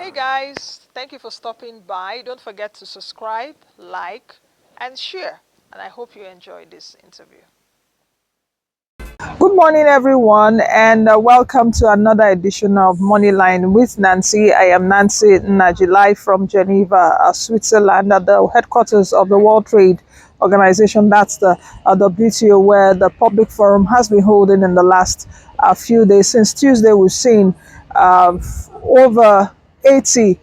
Hey guys, thank you for stopping by. Don't forget to subscribe, like, and share. And I hope you enjoyed this interview. Good morning, everyone, and welcome to another edition of Moneyline with Nancy. I am Nancy Najilai from Geneva, Switzerland, at the headquarters of the World Trade Organization. That's the WTO, where the public forum has been holding in the last few days. Since Tuesday, we've seen over 80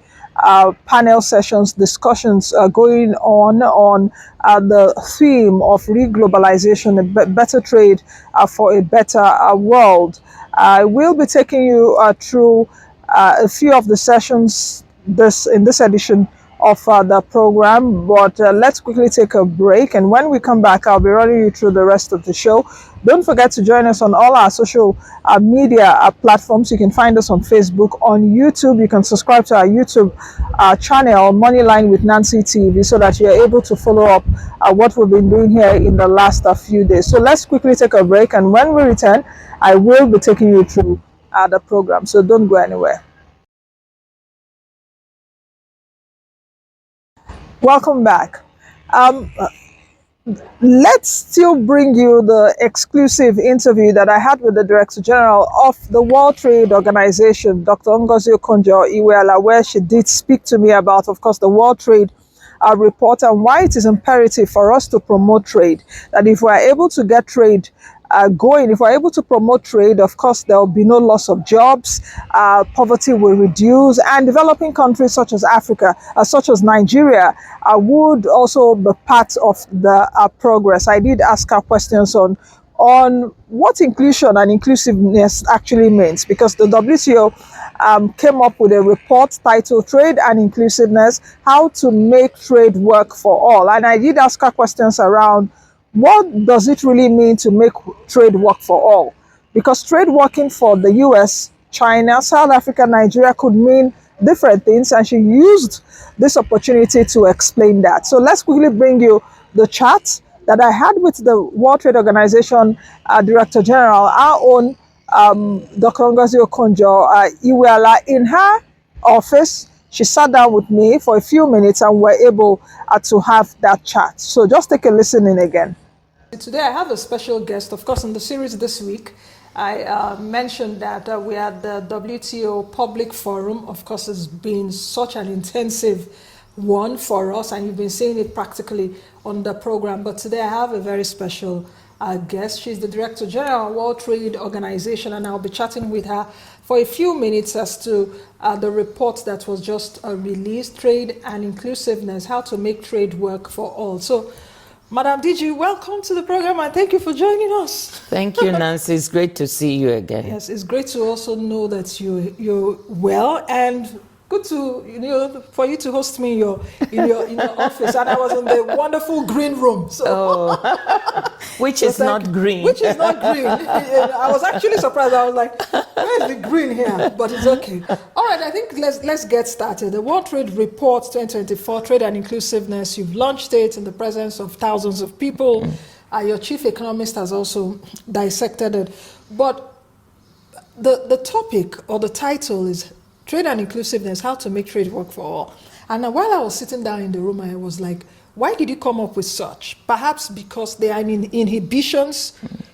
panel sessions, discussions going on the theme of reglobalization, better trade for a better world. I will be taking you through a few of the sessions in this edition of the program, but let's quickly take a break, and when we come back I'll be running you through the rest of the show. Don't forget to join us on all our social media platforms. You can find us on Facebook, on YouTube. You can subscribe to our YouTube channel, Moneyline with Nancy TV, so that you're able to follow up what we've been doing here in the last few days. So let's quickly take a break, and when we return I will be taking you through the program, so don't go anywhere. Welcome back. Let's still bring you the exclusive interview that I had with the Director General of the World Trade Organization, Dr. Ngozi Okonjo-Iweala, where she did speak to me about, of course, the World Trade report and why it is imperative for us to promote trade. That if we are able to get trade going, if we're able to promote trade, of course, there will be no loss of jobs, poverty will reduce, and developing countries such as Africa, such as Nigeria, would also be part of the progress. I did ask her questions on what inclusion and inclusiveness actually means, because the WTO came up with a report titled Trade and Inclusiveness, How to Make Trade Work for All. And I did ask her questions around what does it really mean to make trade work for all? Because trade working for the US, China, South Africa, Nigeria could mean different things, and she used this opportunity to explain that. So let's quickly bring you the chat that I had with the World Trade Organization Director General, our own Dr. Ngozi Okonjo-Iweala, in her office. She sat down with me for a few minutes and we're able to have that chat. So just take a listen in again. Today I have a special guest. Of course, in the series this week, I mentioned that we had the WTO Public Forum. Of course, it's been such an intensive one for us, and you've been seeing it practically on the program. But today I have a very special guest. She's the Director General of World Trade Organization, and I'll be chatting with her for a few minutes as to the report that was just released, Trade and Inclusiveness, How to Make Trade Work for All. So, Madam DG, welcome to the program, and thank you for joining us. Thank you, Nancy. It's great to see you again. Yes, it's great to also know that you're well, and good to for you to host me in your office. And I was in the wonderful green room. So which is not green. Which is not green. I was actually surprised. I was like, where is the green here? But it's okay. All right, I think let's get started. The World Trade Report 2024, Trade and Inclusiveness. You've launched it in the presence of thousands of people. Your chief economist has also dissected it. But the topic or the title is Trade and Inclusiveness, How to Make Trade Work for All. And while I was sitting down in the room, I was like, why did you come up with such? Perhaps because there are inhibitions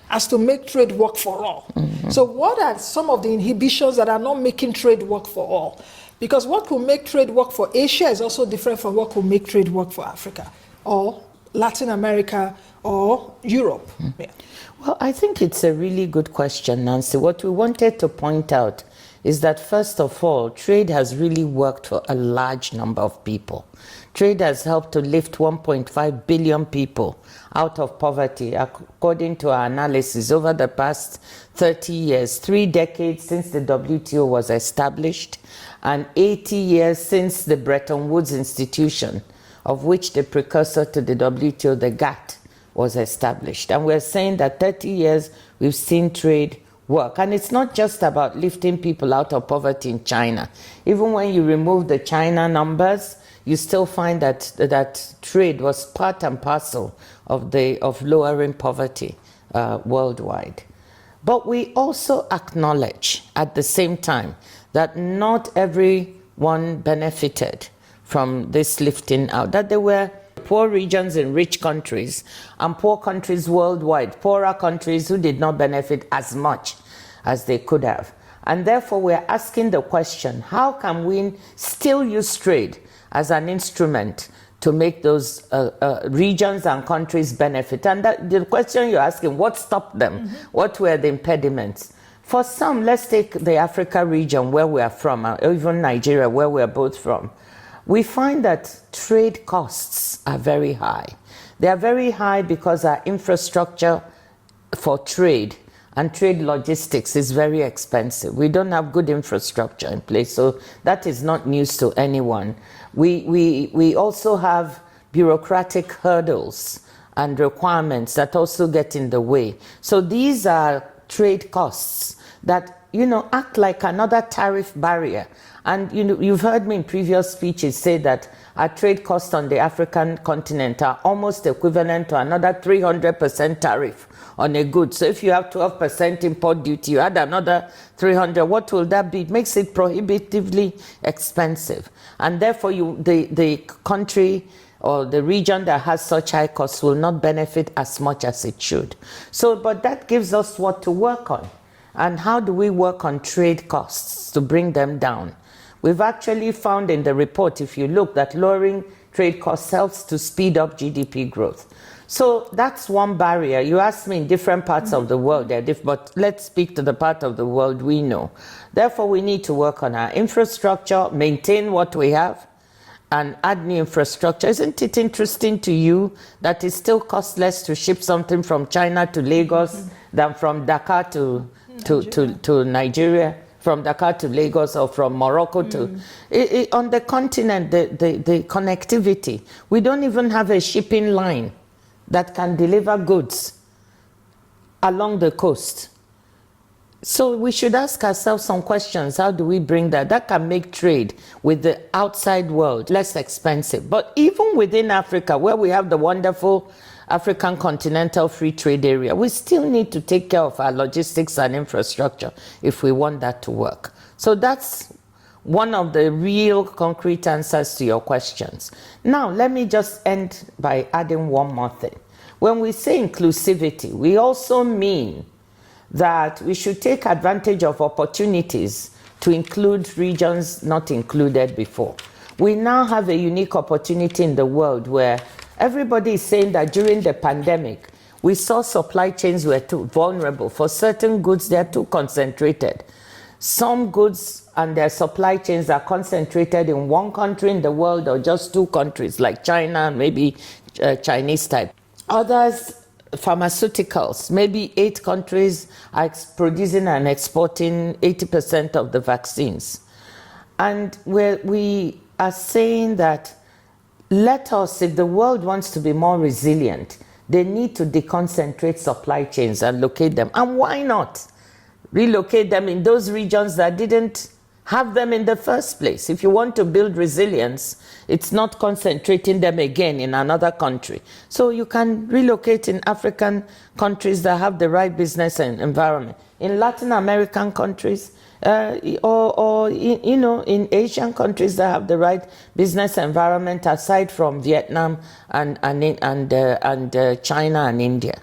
as to make trade work for all. Mm-hmm. So what are some of the inhibitions that are not making trade work for all? Because what will make trade work for Asia is also different from what will make trade work for Africa or Latin America or Europe. Mm-hmm. Yeah. Well, I think it's a really good question, Nancy. What we wanted to point out is that, first of all, trade has really worked for a large number of people. Trade has helped to lift 1.5 billion people out of poverty, according to our analysis, over the past 30 years, 3 decades since the WTO was established, and 80 years since the Bretton Woods institution, of which the precursor to the WTO, the GATT, was established. And we're saying that 30 years we've seen trade work. And it's not just about lifting people out of poverty in China. Even when you remove the China numbers, you still find that trade was part and parcel of lowering poverty worldwide. But we also acknowledge at the same time that not every benefited from this lifting out, that there were poor regions in rich countries and poor countries worldwide, poorer countries who did not benefit as much as they could have. And therefore, we're asking the question, how can we still use trade as an instrument to make those regions and countries benefit? And the question you're asking, what stopped them? What were the impediments? For some, let's take the Africa region where we are from, or even Nigeria, where we are both from. We find that trade costs are very high. They are very high because our infrastructure for trade and trade logistics is very expensive. We don't have good infrastructure in place, so that is not news to anyone. We also have bureaucratic hurdles and requirements that also get in the way. So these are trade costs that, act like another tariff barrier. And you've heard me in previous speeches say that our trade costs on the African continent are almost equivalent to another 300% tariff on a good. So if you have 12% import duty, you add another 300, what will that be? It makes it prohibitively expensive. And therefore, the country or the region that has such high costs will not benefit as much as it should. So, but that gives us what to work on. And how do we work on trade costs to bring them down? We've actually found in the report, if you look, that lowering trade costs helps to speed up GDP growth. So that's one barrier. You asked me in different parts of the world, but let's speak to the part of the world we know. Therefore, we need to work on our infrastructure, maintain what we have, and add new infrastructure. Isn't it interesting to you that it still costs less to ship something from China to Lagos than from Dakar to Nigeria? From Dakar to Lagos, or from Morocco to... on the continent, the connectivity, we don't even have a shipping line that can deliver goods along the coast. So we should ask ourselves some questions. How do we bring that? That can make trade with the outside world less expensive. But even within Africa, where we have the wonderful African Continental Free Trade Area, we still need to take care of our logistics and infrastructure if we want that to work. So that's one of the real concrete answers to your questions. Now, let me just end by adding one more thing. When we say inclusivity, we also mean that we should take advantage of opportunities to include regions not included before. We now have a unique opportunity in the world where everybody is saying that during the pandemic, we saw supply chains were too vulnerable. For certain goods, they are too concentrated. Some goods and their supply chains are concentrated in one country in the world or just two countries, like China and maybe Chinese type. Others, pharmaceuticals, maybe 8 countries are producing and exporting 80% of the vaccines. And we are saying that let us, if the world wants to be more resilient, they need to deconcentrate supply chains and locate them. And why not relocate them in those regions that didn't have them in the first place? If you want to build resilience, it's not concentrating them again in another country. So you can relocate in African countries that have the right business and environment, in Latin American countries, or in Asian countries that have the right business environment, aside from Vietnam and China and India.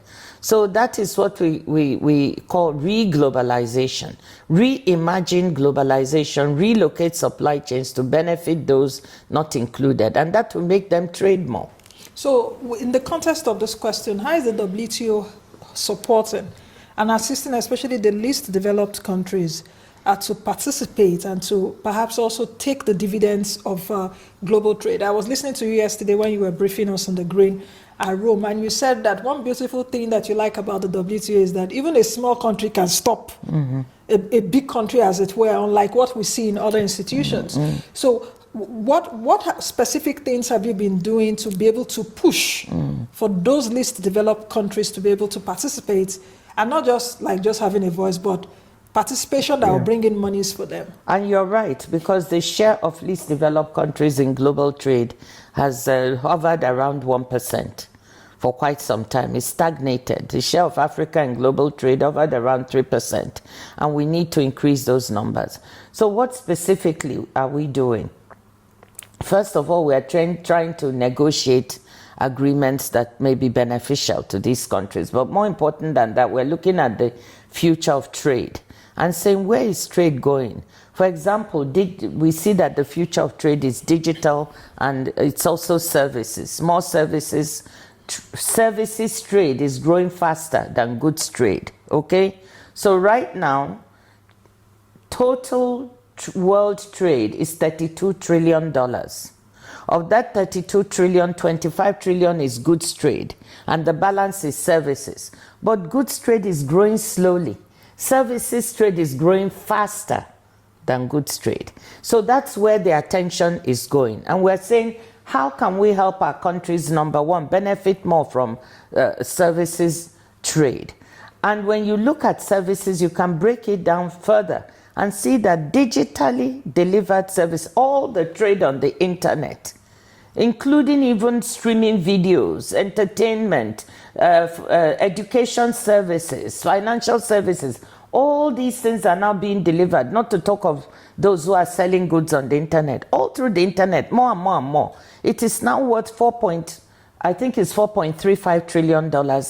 So that is what we call re-globalization. Reimagine globalization, relocate supply chains to benefit those not included, and that will make them trade more. So in the context of this question, how is the WTO supporting and assisting especially the least developed countries to participate and to perhaps also take the dividends of global trade? I was listening to you yesterday when you were briefing us on the green room, and you said that one beautiful thing that you like about the WTO is that even a small country can stop a big country, as it were, unlike what we see in other institutions. So what specific things have you been doing to be able to push for those least developed countries to be able to participate, and not just having a voice, but participation that will bring in monies for them? And you're right, because the share of least developed countries in global trade has hovered around 1%. for quite some time. It's stagnated. The share of Africa in global trade hovered around 3%, and we need to increase those numbers. So what specifically are we doing? First of all, we are trying to negotiate agreements that may be beneficial to these countries. But more important than that, we're looking at the future of trade and saying, where is trade going? For example, we see that the future of trade is digital, and it's also services. More services. Services trade is growing faster than goods trade, okay? So right now, total world trade is $32 trillion. Of that 32 trillion, 25 trillion is goods trade, and the balance is services. But goods trade is growing slowly. Services trade is growing faster than goods trade. So that's where the attention is going. And we're saying, how can we help our countries, number one, benefit more from services trade? And when you look at services, you can break it down further and see that digitally delivered service, all the trade on the internet, including even streaming videos, entertainment, education services, financial services, all these things are now being delivered, not to talk of those who are selling goods on the internet, all through the internet, more and more and more. It is now worth $4.35 trillion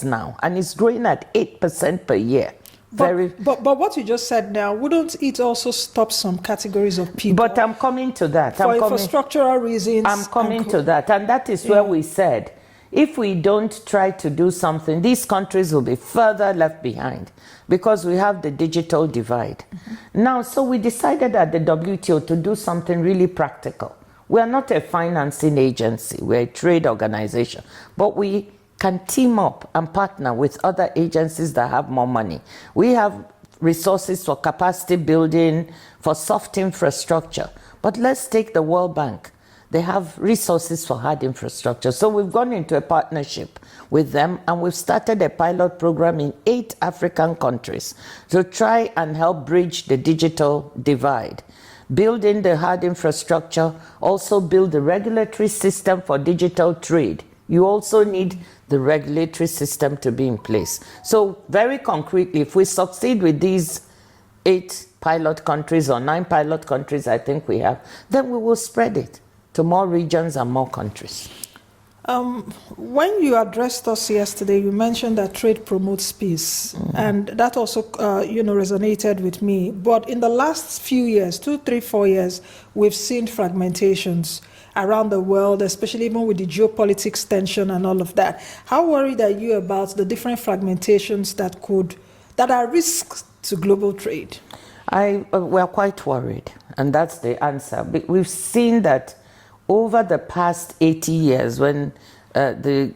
now, and it's growing at 8% per year. But what you just said now, wouldn't it also stop some categories of people? But I'm coming to that. For infrastructural reasons. I'm coming to that. And that is where we said, if we don't try to do something, these countries will be further left behind because we have the digital divide. Now, so we decided at the WTO to do something really practical. We are not a financing agency, we're a trade organization, but we can team up and partner with other agencies that have more money. We have resources for capacity building, for soft infrastructure. But let's take the World Bank. They have resources for hard infrastructure. So we've gone into a partnership with them, and we've started a pilot program in 8 African countries to try and help bridge the digital divide. Building the hard infrastructure, also build the regulatory system for digital trade. You also need the regulatory system to be in place. So very concretely, if we succeed with these 8 pilot countries or 9 pilot countries I think we have, then we will spread it to more regions and more countries. When you addressed us yesterday, you mentioned that trade promotes peace, and that also, resonated with me. But in the last few years, 2, 3, 4 years, we've seen fragmentations around the world, especially even with the geopolitics tension and all of that. How worried are you about the different fragmentations that are risks to global trade? We're quite worried, and that's the answer. We've seen that over the past 80 years, when the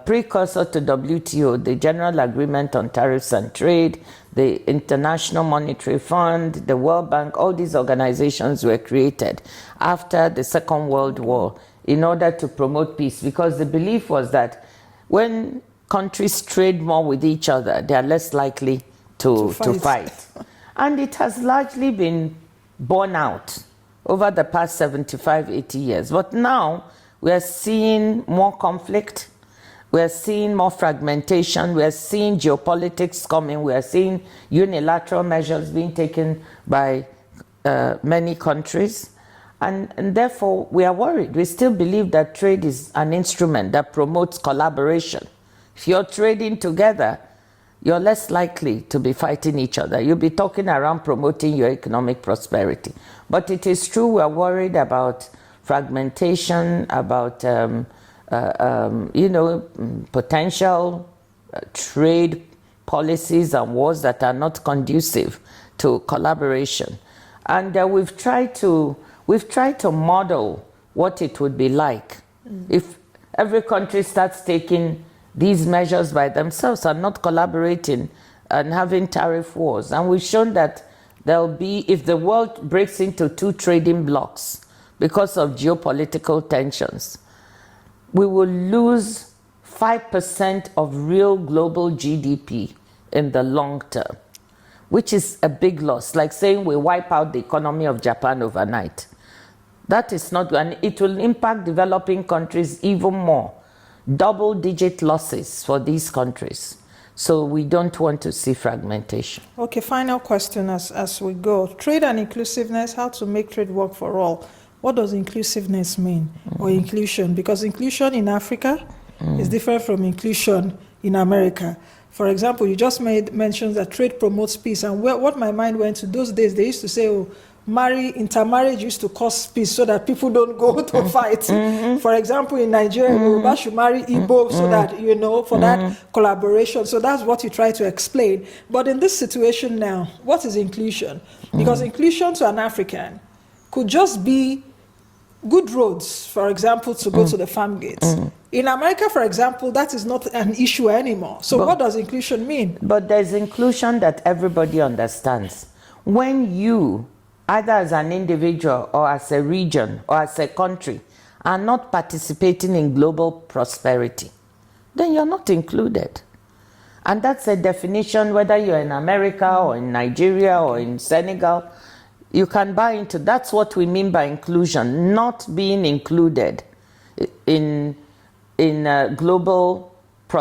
precursor to WTO, the General Agreement on Tariffs and Trade, the International Monetary Fund, the World Bank, all these organizations were created after the Second World War in order to promote peace, because the belief was that when countries trade more with each other, they are less likely to fight. And it has largely been borne out over the past 75, 80 years. But now we are seeing more conflict, we are seeing more fragmentation, we are seeing geopolitics coming, we are seeing unilateral measures being taken by many countries. And therefore, we are worried. We still believe that trade is an instrument that promotes collaboration. If you're trading together, you're less likely to be fighting each other. You'll be talking around promoting your economic prosperity. But it is true, we're worried about fragmentation, about potential trade policies and wars that are not conducive to collaboration. And we've tried to model what it would be like if every country starts taking these measures by themselves and not collaborating and having tariff wars. And we've shown that there'll be, if the world breaks into 2 trading blocks because of geopolitical tensions, we will lose 5% of real global GDP in the long term, which is a big loss, like saying we wipe out the economy of Japan overnight. That is not, and it will impact developing countries even more, double-digit losses for these countries. So we don't want to see fragmentation. Okay, final question as we go. Trade and inclusiveness, how to make trade work for all. What does inclusiveness mean, or inclusion? Because inclusion in Africa is different from inclusion in America. For example, you just made mention that trade promotes peace, and what my mind went to, those days, they used to say, oh, intermarriage used to cause peace so that people don't go to fight. For example, in Nigeria, Yoruba should marry Igbo so that, for that collaboration. So that's what you try to explain. But in this situation now, what is inclusion? Because inclusion to an African could just be good roads, for example, to go to the farm gates. In America, for example, that is not an issue anymore. So what does inclusion mean? But there's inclusion that everybody understands. When you, either as an individual or as a region or as a country, are not participating in global prosperity, then you're not included. And that's a definition, whether you're in America or in Nigeria or in Senegal, you can buy into. That's what we mean by inclusion, not being included in global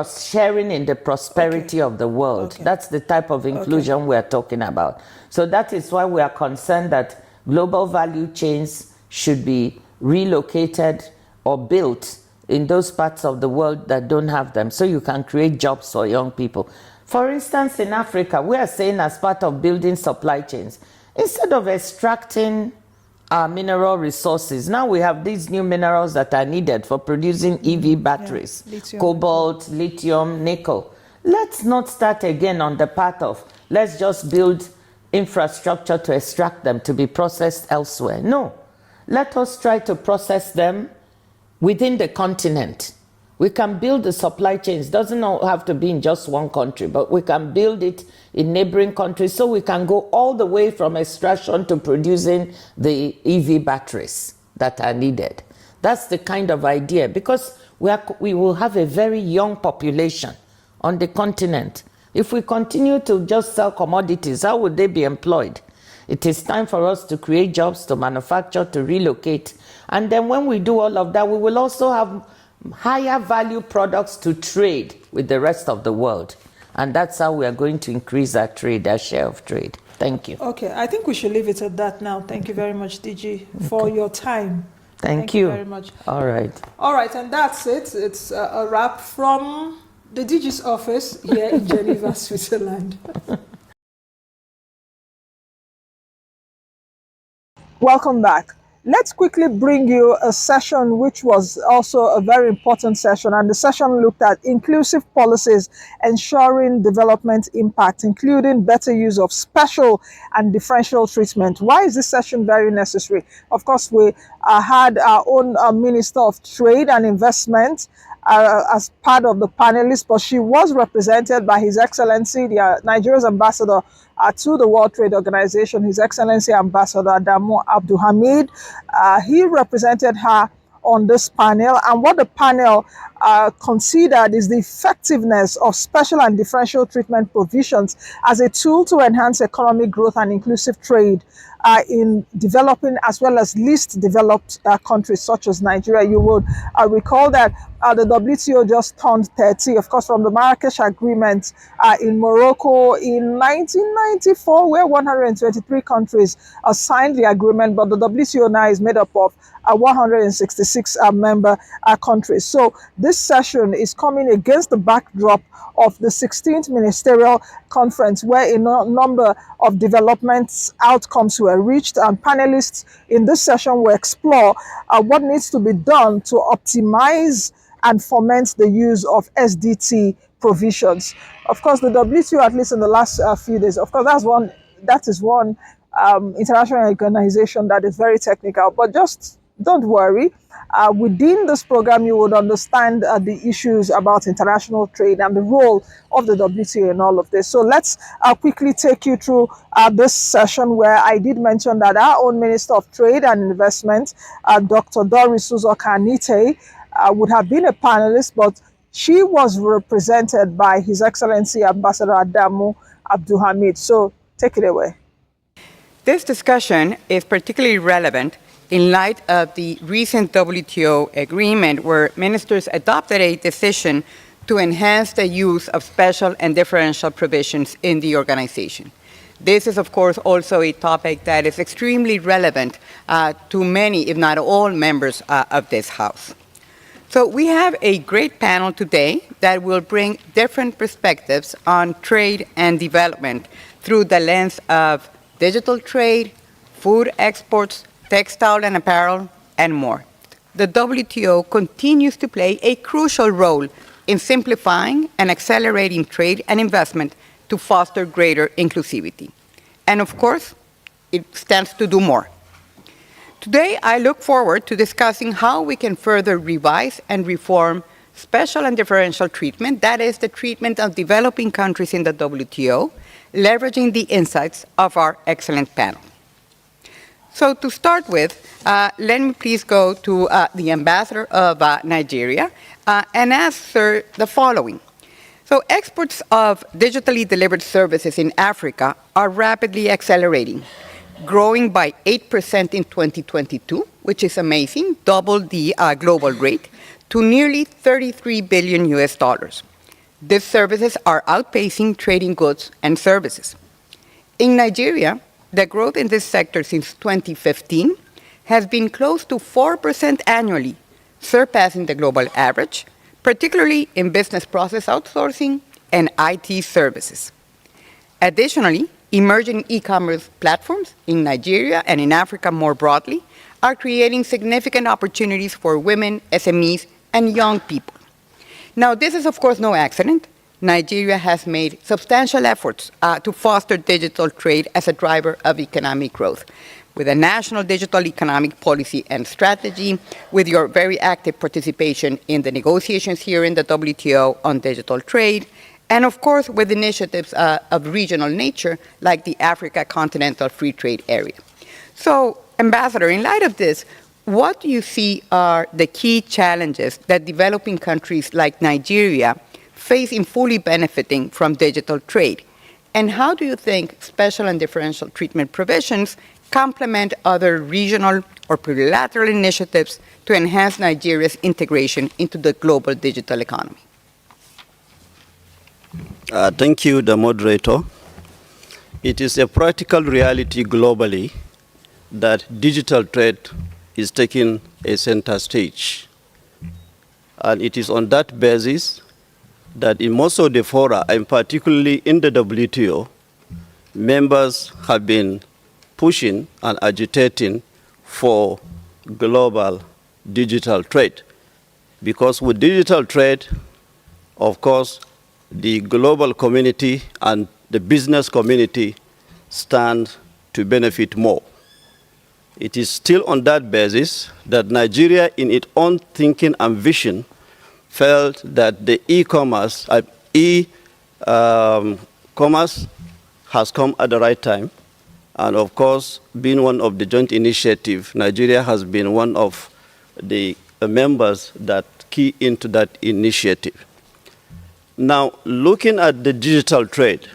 sharing in the prosperity of the world. That's the type of inclusion we're talking about. So that is why we are concerned that global value chains should be relocated or built in those parts of the world that don't have them, so you can create jobs for young people. For instance, in Africa, we are saying, as part of building supply chains, instead of extracting our mineral resources, now we have these new minerals that are needed for producing EV batteries, cobalt, lithium, nickel. Let's not start again on the path of, let's just build infrastructure to extract them to be processed elsewhere. No, let us try to process them within the continent. We can build the supply chains. Doesn't have to be in just one country, but we can build it in neighboring countries, so we can go all the way from extraction to producing the EV batteries that are needed. That's the kind of idea, because we will have a very young population on the continent. If we continue to just sell commodities, how would they be employed? It is time for us to create jobs, to manufacture, to relocate. And then when we do all of that, we will also have higher value products to trade with the rest of the world. And that's how we are going to increase our trade, our share of trade. Thank you. Okay, I think we should leave it at that now. Thank you very much, DG, for your time. Thank you very much. All right. All right, and that's it. It's a wrap from the DG's office here in Geneva, Switzerland. Welcome back. Let's quickly bring you a session which was also a very important session, and the session looked at inclusive policies ensuring development impact, including better use of special and differential treatment. Why is this session very necessary? Of course, we had our own Minister of Trade and Investment as part of the panelists, but she was represented by His Excellency, the Nigeria's ambassador to the World Trade Organization, His Excellency Ambassador Adamu Abdulhamid. He represented her on this panel, and what the panel considered is the effectiveness of special and differential treatment provisions as a tool to enhance economic growth and inclusive trade in developing as well as least developed countries such as Nigeria. You would recall that the WTO just turned 30, of course, from the Marrakesh Agreement in Morocco in 1994, where 123 countries signed the agreement, but the WTO now is made up of 166 member countries. So this session is coming against the backdrop of the 16th Ministerial Conference, where a number of development outcomes were reached, and panelists in this session will explore what needs to be done to optimize and foment the use of SDT provisions. Of course, the WTO, at least in the last few days, of course, that is one international organization that is very technical, but just don't worry. Within this program, you would understand the issues about international trade and the role of the WTO in all of this. So let's quickly take you through this session, where I did mention that our own Minister of Trade and Investment, Dr. Doris Uzokanite, would have been a panelist, but she was represented by His Excellency Ambassador Adamu Abdulhamid. So take it away. This discussion is particularly relevant in light of the recent WTO agreement where ministers adopted a decision to enhance the use of special and differential provisions in the organization. This is, of course, also a topic that is extremely relevant to many, if not all, members of this House. So we have a great panel today that will bring different perspectives on trade and development through the lens of digital trade, food exports, textile and apparel, and more. The WTO continues to play a crucial role in simplifying and accelerating trade and investment to foster greater inclusivity. And of course, it stands to do more. Today, I look forward to discussing how we can further revise and reform special and differential treatment, that is, the treatment of developing countries in the WTO, leveraging the insights of our excellent panel. So to start with, let me please go to the ambassador of Nigeria and ask her the following. So exports of digitally delivered services in Africa are rapidly accelerating, growing by 8% in 2022, which is amazing, double the global rate, to nearly 33 billion US dollars. These services are outpacing trading goods and services. In Nigeria, the growth in this sector since 2015 has been close to 4% annually, surpassing the global average, particularly in business process outsourcing and IT services. Additionally, emerging e-commerce platforms in Nigeria and in Africa more broadly are creating significant opportunities for women, SMEs, and young people. Now, this is, of course, no accident. Nigeria has made substantial efforts to foster digital trade as a driver of economic growth, with a national digital economic policy and strategy, with your very active participation in the negotiations here in the WTO on digital trade, and of course with initiatives of regional nature like the Africa Continental Free Trade Area. So, Ambassador, in light of this, what do you see are the key challenges that developing countries like Nigeria face in fully benefiting from digital trade? And how do you think special and differential treatment provisions complement other regional or plurilateral initiatives to enhance Nigeria's integration into the global digital economy? Thank you, the moderator. It is a practical reality globally that digital trade is taking a center stage. And it is on that basis that in most of the fora, and particularly in the WTO, members have been pushing and agitating for global digital trade. Because with digital trade, of course, the global community and the business community stand to benefit more. It is still on that basis that Nigeria, in its own thinking and vision, felt that the e-commerce has come at the right time. And of course, being one of the joint initiative, Nigeria has been one of the members that key into that initiative. Now, looking at the digital trade,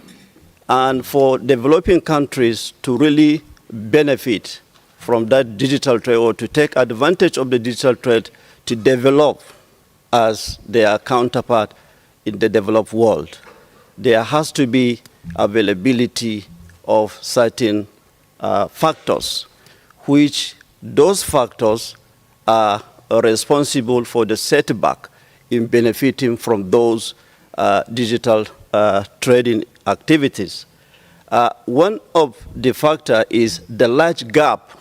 and for developing countries to really benefit from that digital trade or to take advantage of the digital trade to develop as their counterpart in the developed world, there has to be availability of certain factors, which those factors are responsible for the setback in benefiting from those digital trading activities. One of the factors is the large gap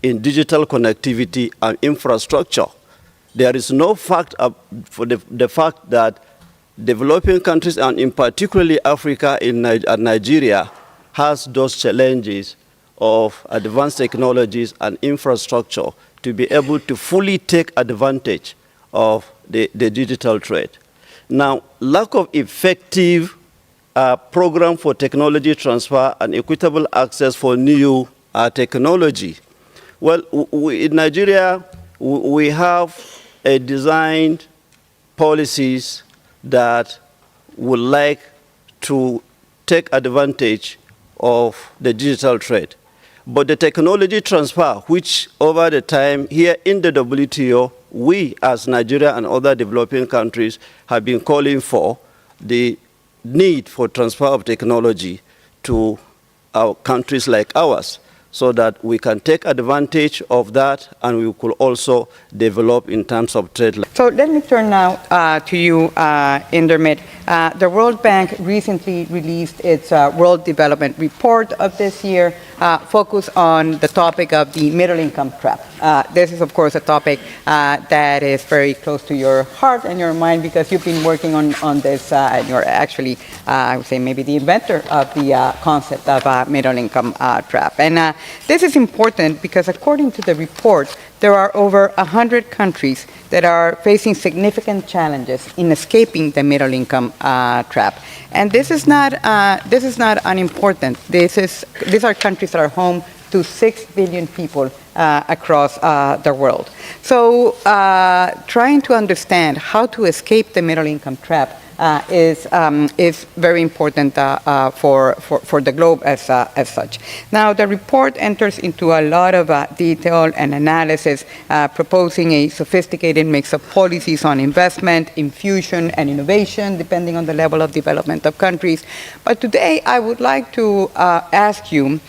in digital connectivity and infrastructure. There is no fact for the fact that developing countries, and in particularly Africa and Nigeria, has those challenges of advanced technologies and infrastructure to be able to fully take advantage of the digital trade. Now, lack of effective program for technology transfer and equitable access for new technology. Well, in Nigeria, we have designed policies that would like to take advantage of the digital trade. But the technology transfer, which over the time here in the WTO, we as Nigeria and other developing countries have been calling for the need for transfer of technology to our countries like ours, so that we can take advantage of that and we could also develop in terms of trade. So let me turn now to you, Indermit. The World Bank recently released its World Development Report of this year, focused on the topic of the middle income trap. This is, of course, a topic that is very close to your heart and your mind because you've been working on this, and you're actually, I would say, maybe the inventor of the concept of middle income trap. And this is important because according to the report, there are over 100 countries that are facing significant challenges in escaping the middle income trap. And this is not unimportant. These are countries that are home to 6 billion people across the world. So trying to understand how to escape the middle income trap is very important for the globe as such. Now, the report enters into a lot of detail and analysis, proposing a sophisticated mix of policies on investment, infusion, and innovation, depending on the level of development of countries. But today, I would like to ask you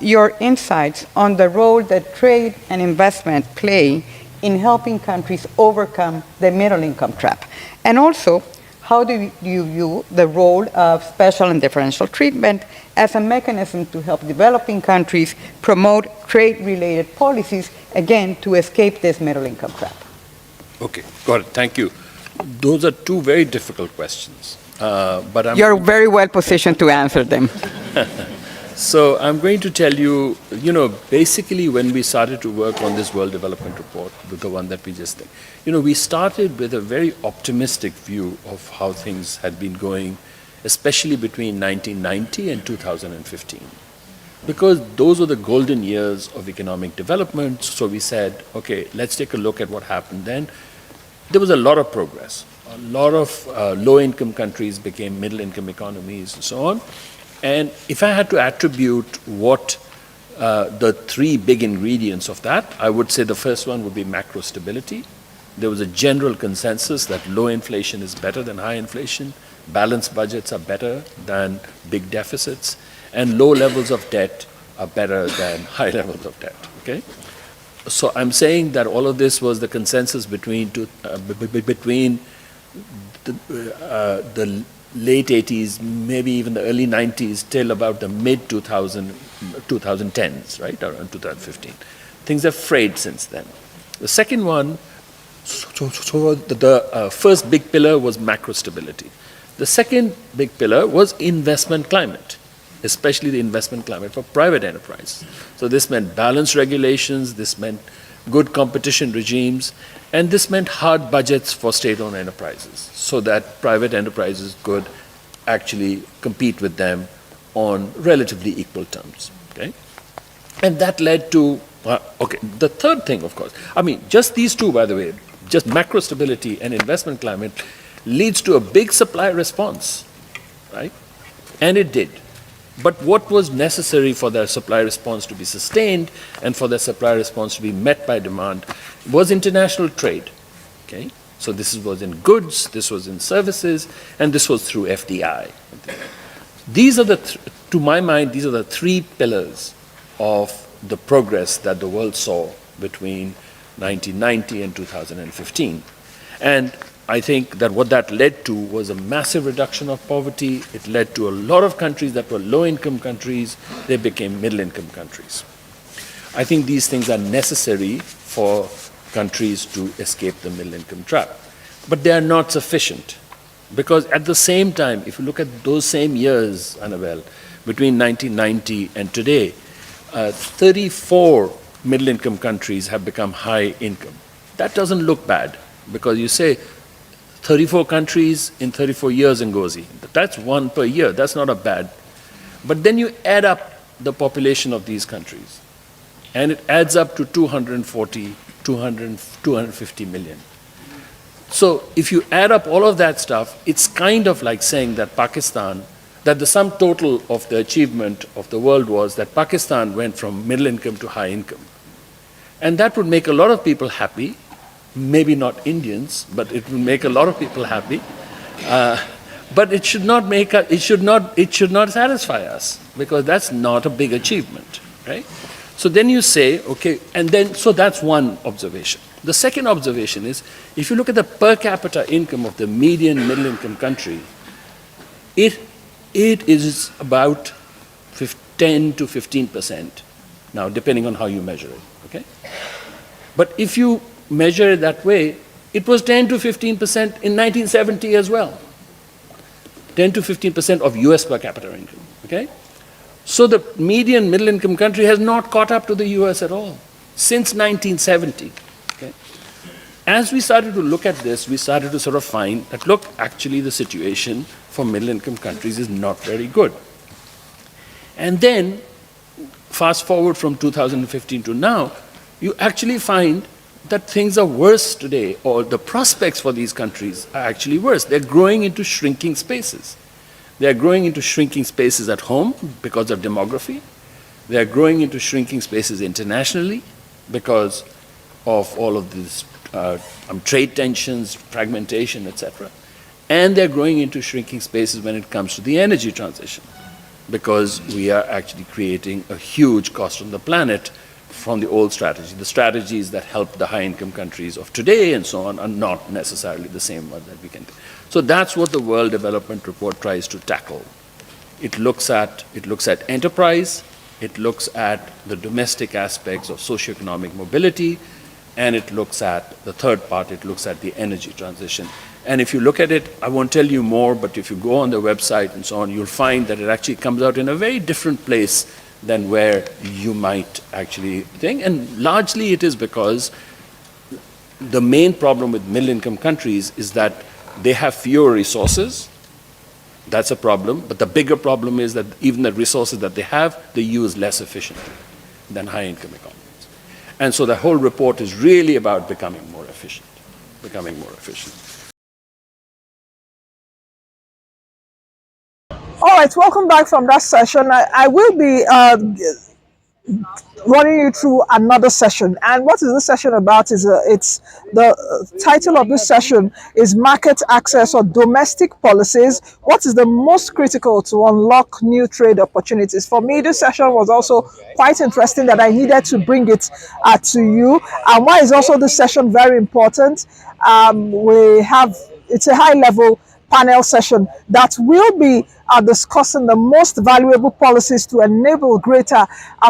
your insights on the role that trade and investment play in helping countries overcome the middle income trap. And also, how do you view the role of special and differential treatment as a mechanism to help developing countries promote trade-related policies, again, to escape this middle income trap? Okay, got it. Thank you. Those are two very difficult questions. But You're very well positioned to answer them. So I'm going to tell you, basically when we started to work on this World Development Report, the one that we just did, we started with a very optimistic view of how things had been going, especially between 1990 and 2015. Because those were the golden years of economic development, so we said, okay, let's take a look at what happened then. There was a lot of progress. A lot of low-income countries became middle-income economies and so on. And if I had to attribute what the three big ingredients of that, I would say the first one would be macro stability. There was a general consensus that low inflation is better than high inflation, balanced budgets are better than big deficits, and low levels of debt are better than high levels of debt. Okay? So I'm saying that all of this was the consensus between the late 80s, maybe even the early 90s, till about the mid-2010s, right, around 2015. Things have frayed since then. The second one, the first big pillar was macro stability. The second big pillar was investment climate, especially the investment climate for private enterprise. So this meant balanced regulations, this meant good competition regimes, and this meant hard budgets for state-owned enterprises so that private enterprises could actually compete with them on relatively equal terms. Okay? And that led to, the third thing, of course, just these two, by the way, just macro stability and investment climate leads to a big supply response, right? And it did. But what was necessary for that supply response to be sustained and for that supply response to be met by demand was international trade. Okay? So this was in goods, this was in services, and this was through FDI. These are to my mind, these are the three pillars of the progress that the world saw between 1990 and 2015. And I think that what that led to was a massive reduction of poverty. It led to a lot of countries that were low-income countries. They became middle-income countries. I think these things are necessary for countries to escape the middle-income trap. But they are not sufficient. Because at the same time, if you look at those same years, Annabelle, between 1990 and today, 34 middle-income countries have become high-income. That doesn't look bad, because you say 34 countries in 34 years, Ngozi. That's one per year. That's not a bad. But then you add up the population of these countries, and it adds up to 250 million. So if you add up all of that stuff, it's kind of like saying that Pakistan that the sum total of the achievement of the world was that Pakistan went from middle income to high income. And that would make a lot of people happy, maybe not Indians, but it would make a lot of people happy. But it should not satisfy us, because that's not a big achievement, right? So then you say, okay, so that's one observation. The second observation is, if you look at the per capita income of the median middle income country, it is about 10 to 15%, now depending on how you measure it, okay? But if you measure it that way, it was 10 to 15% in 1970 as well. 10 to 15% of US per capita income, okay? So the median middle income country has not caught up to the US at all since 1970, okay? As we started to look at this, we started to sort of find that, look, actually the situation for middle income countries is not very good. And then, fast forward from 2015 to now, you actually find that things are worse today, or the prospects for these countries are actually worse. They're growing into shrinking spaces. They're growing into shrinking spaces at home because of demography. They're growing into shrinking spaces internationally because of all of these trade tensions, fragmentation, etc. And they're growing into shrinking spaces when it comes to the energy transition, because we are actually creating a huge cost on the planet from the old strategy. The strategies that help the high-income countries of today and so on are not necessarily the same ones that we can do. So that's what the World Development Report tries to tackle. It looks at enterprise, it looks at the domestic aspects of socioeconomic mobility, and it looks at the third part, it looks at the energy transition. And if you look at it, I won't tell you more, but if you go on the website and so on, you'll find that it actually comes out in a very different place than where you might actually think. And largely it is because the main problem with middle-income countries is that they have fewer resources. That's a problem. But the bigger problem is that even the resources that they have, they use less efficiently than high-income economies. And so the whole report is really about becoming more efficient. All right, welcome back from that session. I will be running you through another session. And what is this session about is it's the title of this session is Market Access or Domestic Policies. What is the most critical to unlock new trade opportunities? For me, this session was also quite interesting that I needed to bring it to you. And why is also this session very important? It's a high level panel session that will be discussing the most valuable policies to enable greater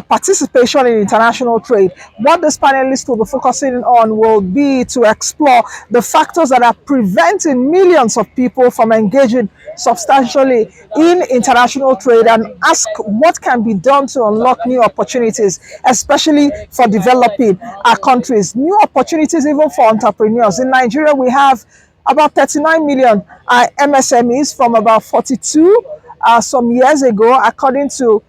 participation in international trade. What this panelist will be focusing on will be to explore the factors that are preventing millions of people from engaging substantially in international trade, and ask what can be done to unlock new opportunities, especially for developing countries. New opportunities even for entrepreneurs. In Nigeria, we have about 39 million MSMEs from about 42 some years ago, according to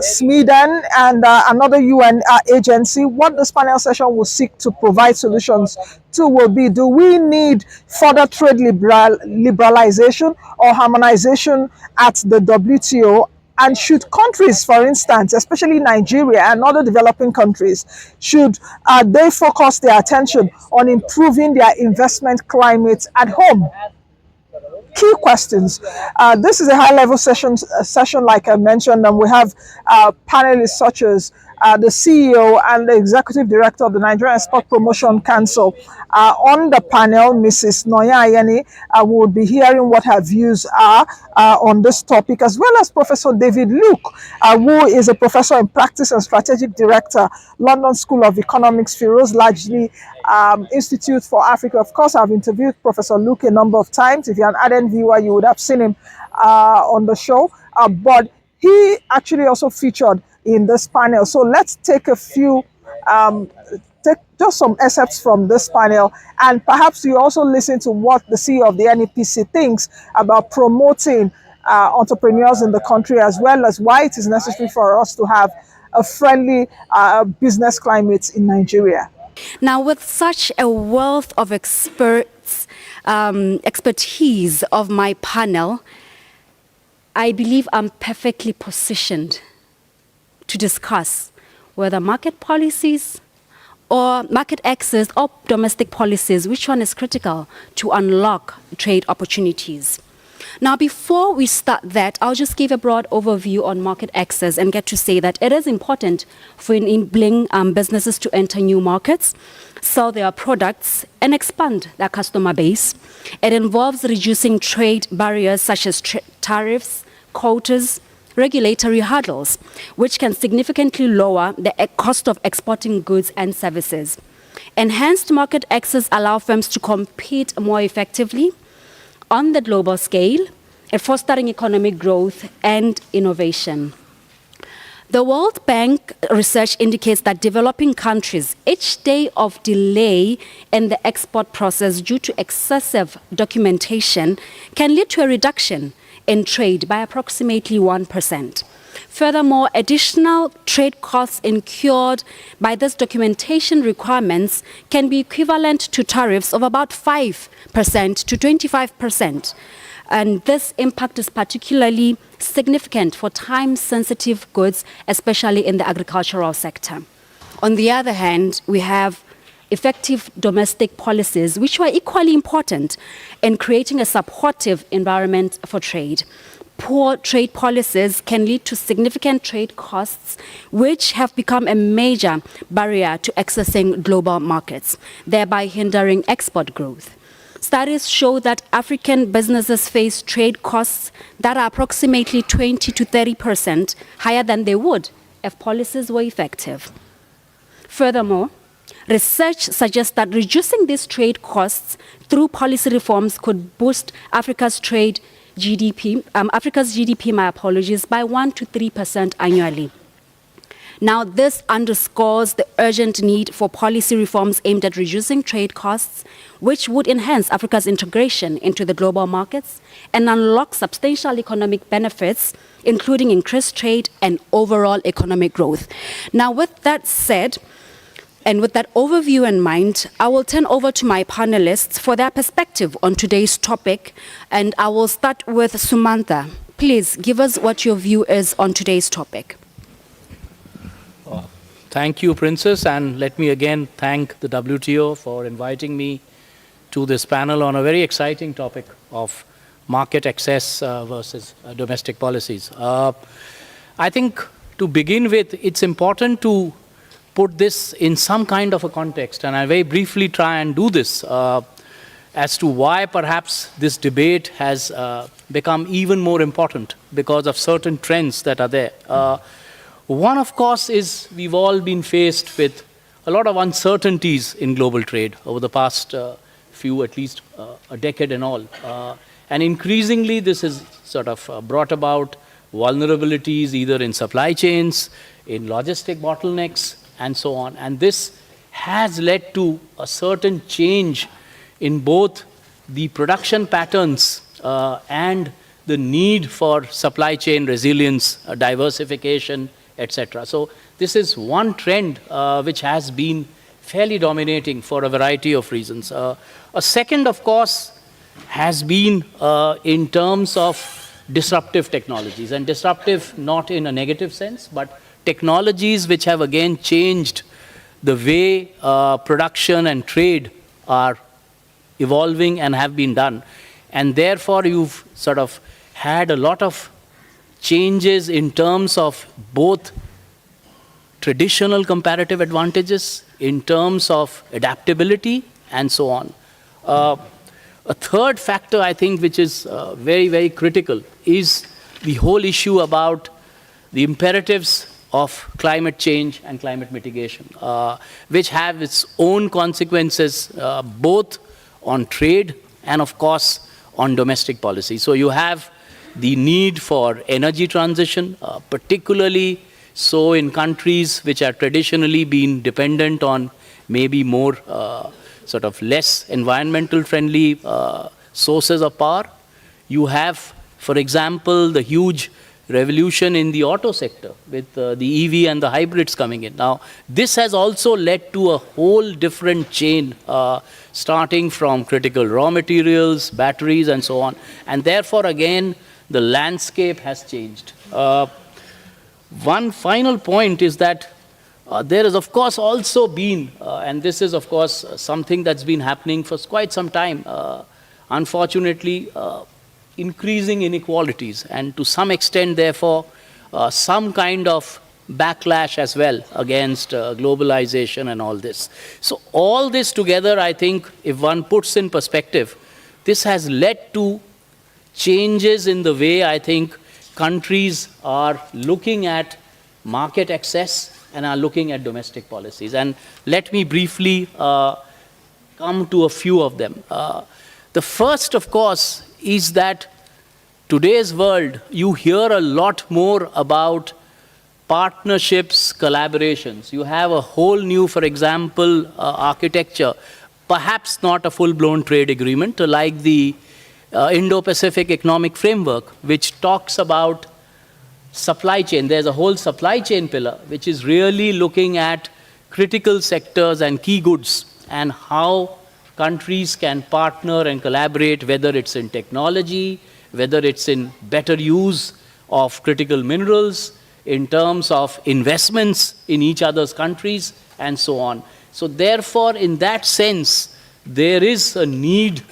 Sweden and another UN agency. What this panel session will seek to provide solutions to will be, do we need further trade liberalization or harmonization at the WTO? And should countries, for instance, especially Nigeria and other developing countries, should they focus their attention on improving their investment climate at home? Key questions. This is a high-level session, like I mentioned, and we have panelists such as the CEO and the Executive Director of the Nigerian Export Promotion Council on the panel, Mrs. Noya Ayeni. We will be hearing what her views are on this topic, as well as Professor David Luke, who is a professor in practice and strategic director, London School of Economics, Firoz Lajli Institute for Africa. Of course, I've interviewed Professor Luke a number of times. If you're an ardent viewer, you would have seen him on the show. But he actually also featured in this panel. So let's take a few, take just some excerpts from this panel, and perhaps you also listen to what the CEO of the NEPC thinks about promoting entrepreneurs in the country, as well as why it is necessary for us to have a friendly business climate in Nigeria. Now, with such a wealth of expertise of my panel, I believe I'm perfectly positioned to discuss whether market policies or market access or domestic policies, which one is critical to unlock trade opportunities. Now, before we start that, I'll just give a broad overview on market access and get to say that it is important for enabling businesses to enter new markets, sell their products, and expand their customer base. It involves reducing trade barriers such as tariffs, quotas, regulatory hurdles, which can significantly lower the cost of exporting goods and services. Enhanced market access allows firms to compete more effectively on the global scale, and fostering economic growth and innovation. The World Bank research indicates that developing countries, each day of delay in the export process due to excessive documentation can lead to a reduction in trade by approximately 1%. Furthermore, additional trade costs incurred by this documentation requirements can be equivalent to tariffs of about 5% to 25%. And this impact is particularly significant for time-sensitive goods, especially in the agricultural sector. On the other hand, we have effective domestic policies, which are equally important in creating a supportive environment for trade. Poor trade policies can lead to significant trade costs, which have become a major barrier to accessing global markets, thereby hindering export growth. Studies show that African businesses face trade costs that are approximately 20 to 30% higher than they would if policies were effective. Furthermore, research suggests that reducing these trade costs through policy reforms could boost Africa's GDP, by 1 to 3% annually. Now, this underscores the urgent need for policy reforms aimed at reducing trade costs, which would enhance Africa's integration into the global markets and unlock substantial economic benefits, including increased trade and overall economic growth. Now, with that said, and with that overview in mind, I will turn over to my panelists for their perspective on today's topic, and I will start with Sumantha. Please give us what your view is on today's topic. Thank you, Princess, and let me again thank the WTO for inviting me to this panel on a very exciting topic of market access versus domestic policies. I think to begin with, it's important to put this in some kind of a context, and I'll very briefly try and do this as to why perhaps this debate has become even more important because of certain trends that are there. One, of course, is we've all been faced with a lot of uncertainties in global trade over the past few, at least a decade and all. And increasingly, this has sort of brought about vulnerabilities either in supply chains, in logistic bottlenecks, and so on. And this has led to a certain change in both the production patterns and the need for supply chain resilience, diversification, etc. So this is one trend which has been fairly dominating for a variety of reasons. A second, of course, has been in terms of disruptive technologies, and disruptive not in a negative sense, but technologies which have again changed the way production and trade are evolving and have been done. And therefore, you've sort of had a lot of changes in terms of both traditional comparative advantages, in terms of adaptability, and so on. A third factor, I think, which is very, very critical is the whole issue about the imperatives of climate change and climate mitigation, which have its own consequences both on trade and, of course, on domestic policy. So you have the need for energy transition, particularly so in countries which are traditionally been dependent on maybe more sort of less environmental friendly sources of power. You have, for example, the huge revolution in the auto sector with the EV and the hybrids coming in. Now, this has also led to a whole different chain, starting from critical raw materials, batteries, and so on. And therefore, again, the landscape has changed. One final point is that there has, of course, also been, and this is, of course, something that's been happening for quite some time, unfortunately, increasing inequalities, and to some extent, therefore, some kind of backlash as well against globalization and all this. So all this together, I think, if one puts in perspective, this has led to changes in the way, I think, countries are looking at market access and are looking at domestic policies. And let me briefly come to a few of them. The first, of course, is that today's world, you hear a lot more about partnerships, collaborations. You have a whole new, for example, architecture, perhaps not a full-blown trade agreement, like the Indo-Pacific Economic Framework, which talks about supply chain. There's a whole supply chain pillar, which is really looking at critical sectors and key goods and how countries can partner and collaborate, whether it's in technology, whether it's in better use of critical minerals, in terms of investments in each other's countries, and so on. So therefore, in that sense, there is a need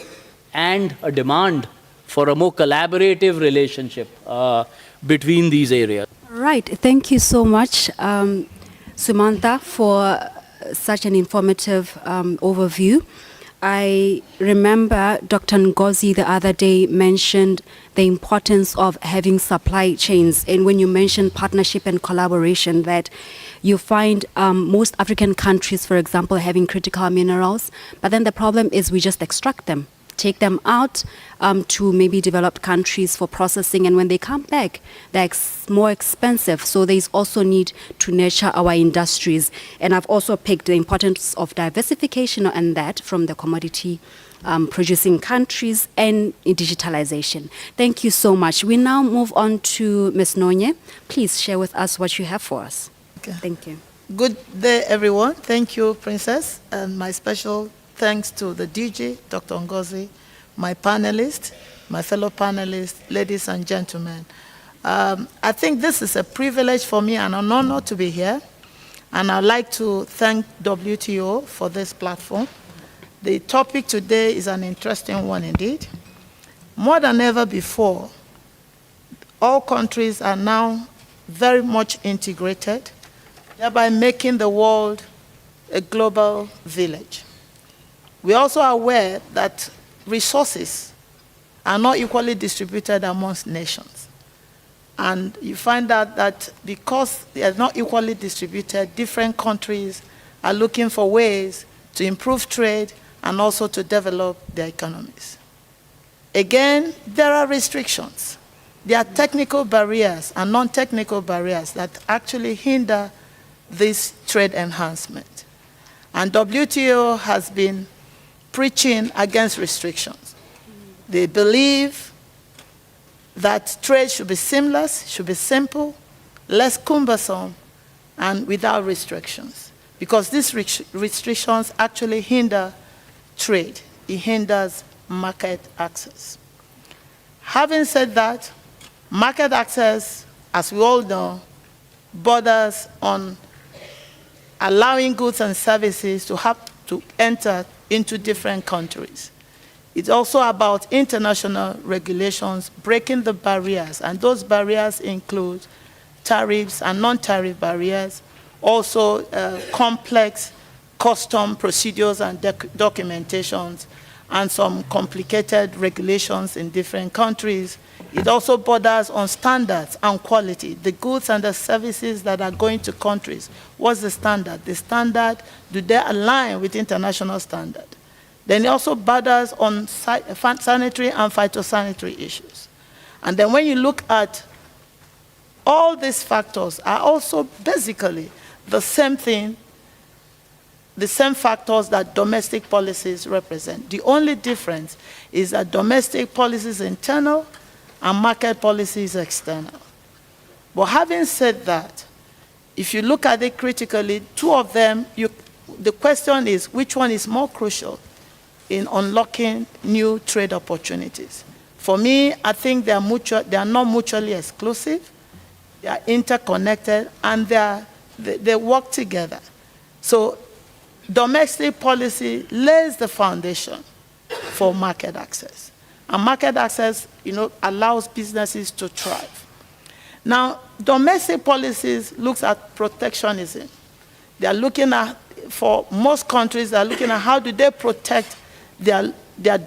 and a demand for a more collaborative relationship between these areas. Right. Thank you so much, Sumanta, for such an informative overview. I remember Dr. Ngozi the other day mentioned the importance of having supply chains. And when you mentioned partnership and collaboration, that you find most African countries, for example, having critical minerals, but then the problem is we just extract them, take them out to maybe developed countries for processing, and when they come back, they're more expensive. So there's also need to nurture our industries. And I've also picked the importance of diversification and that from the commodity producing countries and digitalization. Thank you so much. We now move on to Ms. Nonye. Please share with us what you have for us. Okay. Thank you. Good day, everyone. Thank you, Princess, and my special thanks to the DJ, Dr. Ngozi, my panelists, my fellow panelists, ladies and gentlemen. I think this is a privilege for me and an honor to be here. And I'd like to thank WTO for this platform. The topic today is an interesting one indeed. More than ever before, all countries are now very much integrated, thereby making the world a global village. We are also aware that resources are not equally distributed amongst nations. And you find out that because they are not equally distributed, different countries are looking for ways to improve trade and also to develop their economies. Again, there are restrictions. There are technical barriers and non-technical barriers that actually hinder this trade enhancement. And WTO has been preaching against restrictions. They believe that trade should be seamless, should be simple, less cumbersome, and without restrictions. Because these restrictions actually hinder trade. It hinders market access. Having said that, market access, as we all know, borders on allowing goods and services to have to enter into different countries. It's also about international regulations, breaking the barriers, and those barriers include tariffs and non-tariff barriers, also complex custom procedures and documentations, and some complicated regulations in different countries. It also borders on standards and quality, the goods and the services that are going to countries. What's the standard? The standard, do they align with international standard? Then it also borders on sanitary and phytosanitary issues. And then when you look at all these factors are also basically the same thing, the same factors that domestic policies represent. The only difference is that domestic policy is internal and market policy is external. But having said that, if you look at it critically, two of them, the question is which one is more crucial in unlocking new trade opportunities. For me, I think they are not mutually exclusive. They are interconnected, and they work together. So domestic policy lays the foundation for market access. And market access, allows businesses to thrive. Now, domestic policies looks at protectionism. They are looking at, for most countries, they are looking at how do they protect their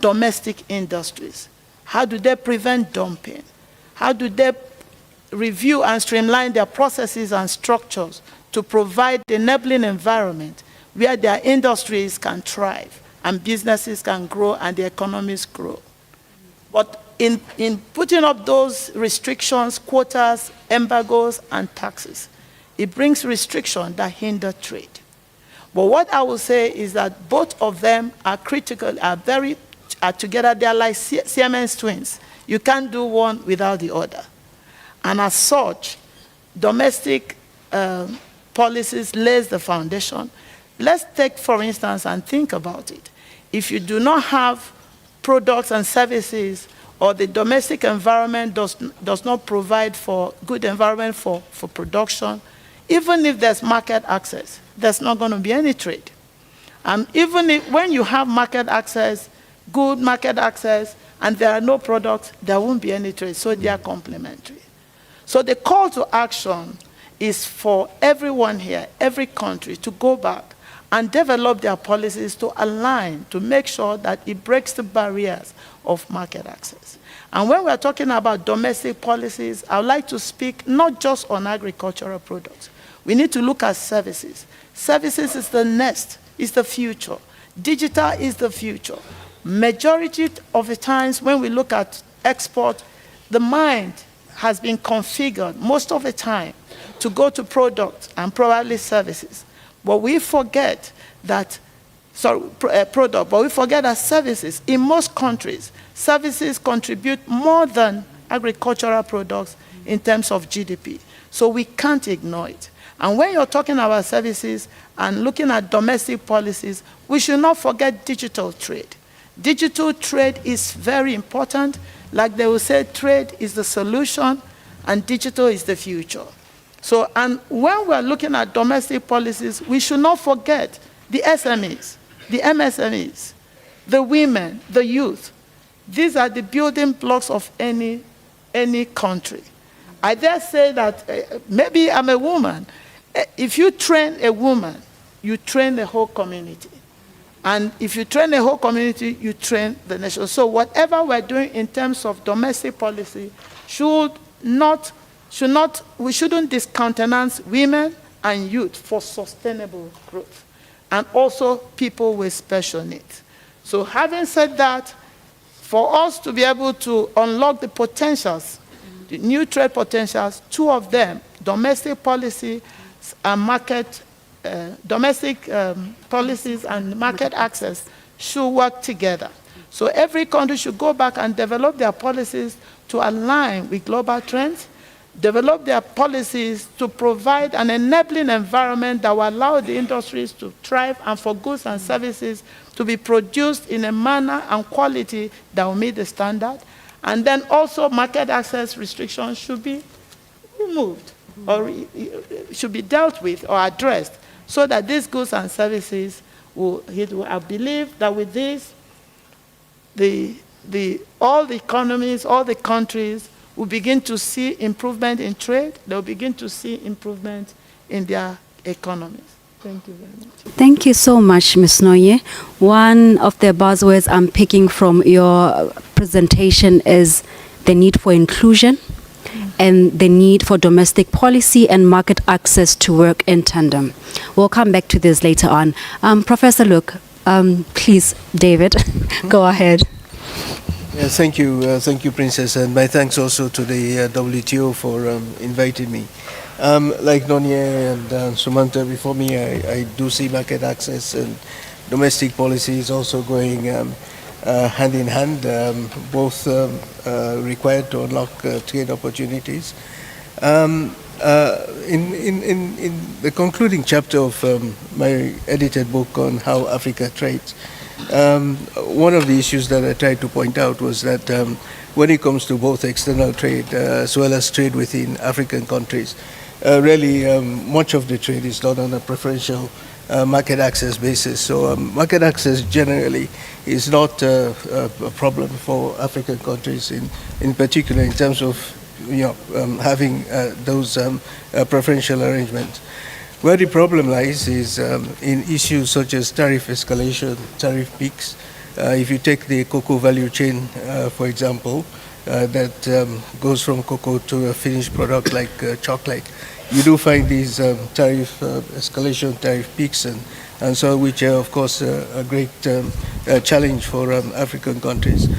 domestic industries? How do they prevent dumping? How do they review and streamline their processes and structures to provide the enabling environment where their industries can thrive and businesses can grow and the economies grow? But in putting up those restrictions, quotas, embargoes, and taxes, it brings restriction that hinder trade. But what I will say is that both of them are critical, are together. They are like Siamese twins. You can't do one without the other. And as such, domestic policies lays the foundation. Let's take, for instance, and think about it. If you do not have products and services, or the domestic environment does not provide for good environment for production, even if there's market access, there's not going to be any trade. And even when you have market access, good market access, and there are no products, there won't be any trade. So they are complementary. So the call to action is for everyone here, every country, to go back and develop their policies to align, to make sure that it breaks the barriers of market access. And when we're talking about domestic policies, I would like to speak not just on agricultural products. We need to look at services. Services is the next, is the future. Digital is the future. Majority of the times when we look at export, the mind has been configured most of the time to go to products and probably services. But we forget that, but we forget that services, in most countries, services contribute more than agricultural products in terms of GDP. So we can't ignore it. And when you're talking about services and looking at domestic policies, we should not forget digital trade. Digital trade is very important. Like they will say, trade is the solution and digital is the future. So, and when we're looking at domestic policies, we should not forget the SMEs, the MSMEs, the women, the youth. These are the building blocks of any country. I dare say that maybe I'm a woman. If you train a woman, you train the whole community. And if you train the whole community, you train the nation. So whatever we're doing in terms of domestic policy we shouldn't discountenance women and youth for sustainable growth, and also people with special needs. So having said that, for us to be able to unlock the potentials, the new trade potentials, two of them, domestic policy and market, policies and market access should work together. So every country should go back and develop their policies to align with global trends, develop their policies to provide an enabling environment that will allow the industries to thrive and for goods and services to be produced in a manner and quality that will meet the standard. And then also market access restrictions should be removed or should be dealt with or addressed so that these goods and services will hit. I believe that with this, all the economies, all the countries will begin to see improvement in trade. They'll begin to see improvement in their economies. Thank you very much. Thank you so much, Ms. Noye. One of the buzzwords I'm picking from your presentation is the need for inclusion and the need for domestic policy and market access to work in tandem. We'll come back to this later on. Professor Luke, please, David, go ahead. Yes, thank you, Princess, and my thanks also to the WTO for inviting me. Like Nonye and Sumanta before me, I do see market access and domestic policies also going hand in hand, both required to unlock trade opportunities. In the concluding chapter of my edited book on how Africa trades, one of the issues that I tried to point out was that when it comes to both external trade as well as trade within African countries. Really, much of the trade is done on a preferential market access basis. So market access generally is not a problem for African countries in particular in terms of having those preferential arrangements. Where the problem lies is in issues such as tariff escalation, tariff peaks. If you take the cocoa value chain, for example, that goes from cocoa to a finished product like chocolate, you do find these tariff escalation, tariff peaks, and so which are, of course, a great challenge for African countries.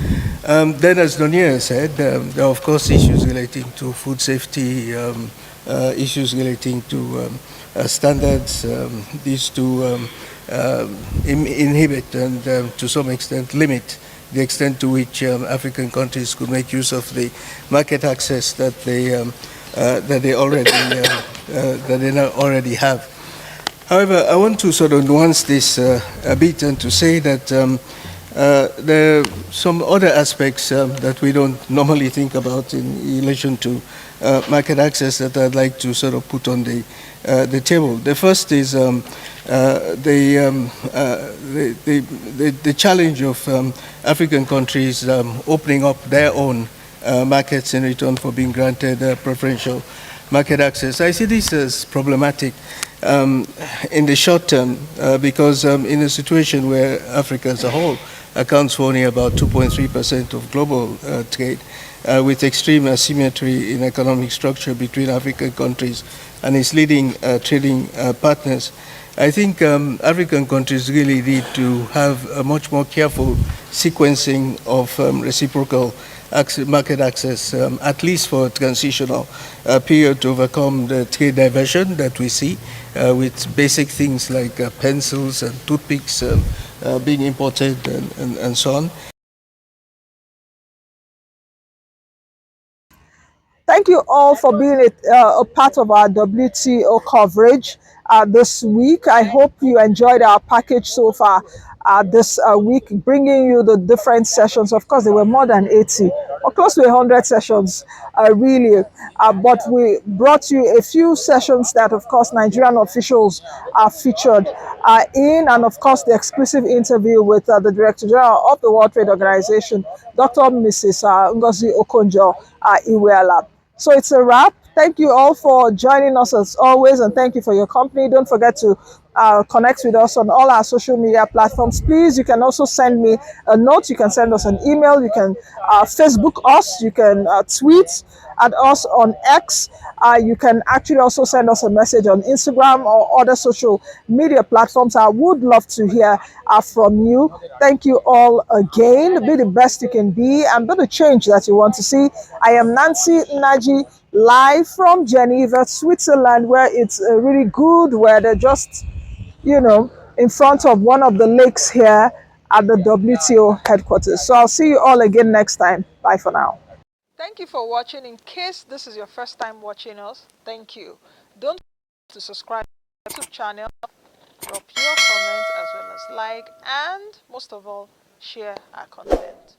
Then, as Donia said, there are, of course, issues relating to food safety, issues relating to standards. These two inhibit and to some extent limit the extent to which African countries could make use of the market access that they already have. However, I want to sort of nuance this a bit and to say that there are some other aspects that we don't normally think about in relation to market access that I'd like to sort of put on the table. The first is the challenge of African countries opening up their own markets in return for being granted preferential market access. I see this as problematic in the short term because in a situation where Africa as a whole accounts for only about 2.3% of global trade, with extreme asymmetry in economic structure between African countries and its leading trading partners, I think African countries really need to have a much more careful sequencing of reciprocal market access, at least for a transitional period to overcome the trade diversion that we see with basic things like pencils and toothpicks being imported and so on. Thank you all for being a part of our WTO coverage this week. I hope you enjoyed our package so far this week, bringing you the different sessions. Of course, there were more than 80 or close to 100 sessions, really. But we brought you a few sessions that, of course, Nigerian officials are featured in, and, of course, the exclusive interview with the Director General of the World Trade Organization, Dr. Mrs. Ngozi Okonjo-Iweala. So it's a wrap. Thank you all for joining us as always, and thank you for your company. Don't forget to connect with us on all our social media platforms. Please, you can also send me a note. You can send us an email. You can Facebook us. You can tweet at us on X. You can actually also send us a message on Instagram or other social media platforms. I would love to hear from you. Thank you all again. Be the best you can be and be the change that you want to see. I am Nancy Naji, live from Geneva, Switzerland, where it's really good weather, just, in front of one of the lakes here at the WTO headquarters. So I'll see you all again next time. Bye for now. Thank you for watching. In case this is your first time watching us, thank you. Don't forget to subscribe to the YouTube channel, drop your comments as well as like, and most of all, share our content.